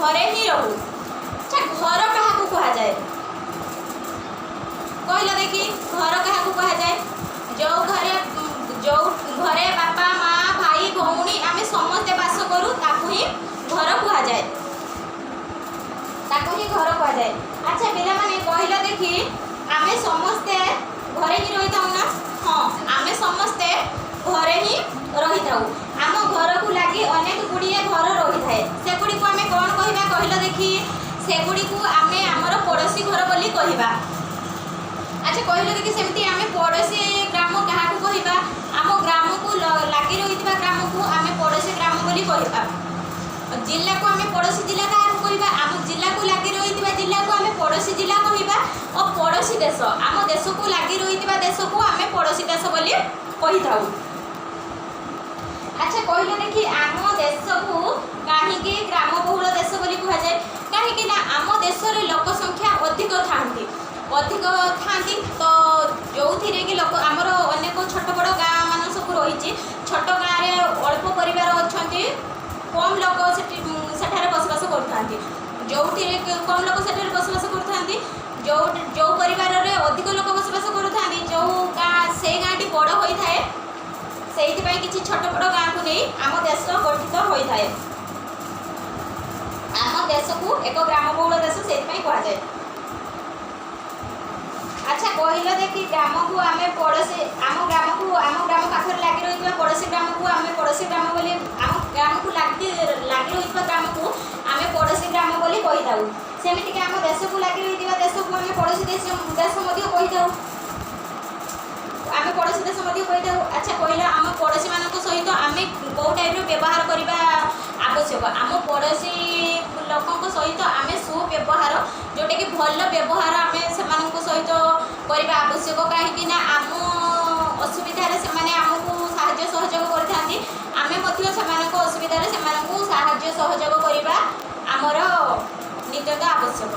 घरे ही रहू। अच्छा घर क्या कह जाए कहल देखी घर क्या कह जाए जो घरे बापा माँ भाई भौणी आम समस्ते बास करूँ ताकू ही घर कह जाए ताकू ही घर कह जाए। अच्छा पिला माने कहल देखी आम समस्ते घरे ही रही था ना। हाँ आम समस्ते घरे ही रही था। आम घर को लगी अनेक गुड़िए घर रही थाए सेगुड़ी को आम कौन कहवा कहल देखी सेगुड़ी को आम आमर पड़ोशी घर बोली कहवा। अच्छा कहल देखी सेमती आम पड़ोशी ग्राम क्या कहवा आम ग्राम को लगी रही ग्राम को आम पड़ोशी ग्राम बोली कहवा। जिला को आम पड़ोशी जिला क्या कहवा आम जिला को लगी रही जिला को आम पड़ोशी जिला कहवा। और पड़ोशी देश आम देश को लगी रही देश को आम पड़ोशी देश बोली कही था। अच्छा कहले देखी आम देश को कहीं ग्राम बहुल देश बोली कह जाए कहीं आम देश लोक संख्या अधिक थांती तो जो थी कि लोक आमर अनेक छोट बड़ गाँ मान सब रही छोट गाँव में अल्प परिवार अच्छा कम लोग सेठारे बसवास करते जो कम लोग सेठारे बसवास करते जो परिवार में अधिक लोग बसवास करते जो गाँ से गाँटी बड़ होता है से किसी छोट बड़ गाँ को नहीं आम देश गठित होता है। आम देश को एक ग्राम बहुल देश से कह जाए। अच्छा कहल देखी ग्राम को आम पड़ोशी आम ग्राम पाखे लगी रही पड़ोशी ग्राम को आम पड़ोशी ग्राम बोली आम ग्राम को लगी रही ग्राम को आम पड़ोशी ग्राम बोली कही था। सेमती आम देश को लगी रही देश को आम पड़ोशी देश कही था आम पड़ोशी देश कही था। अच्छा कहला आम पड़ोशी मान सहित आम कौ टाइप व्यवहार करवा आवश्यक आम पड़ोशी लोक सहित आम सुव्यवहार जोटा कि भल व्यवहार आम से सहित करवा आवश्यक कहीं आम असुविधा से आमको साहाय्य सहयोग करते आम असुविधा से साहाय्य सहयोग करवा आमर नितांत आवश्यक।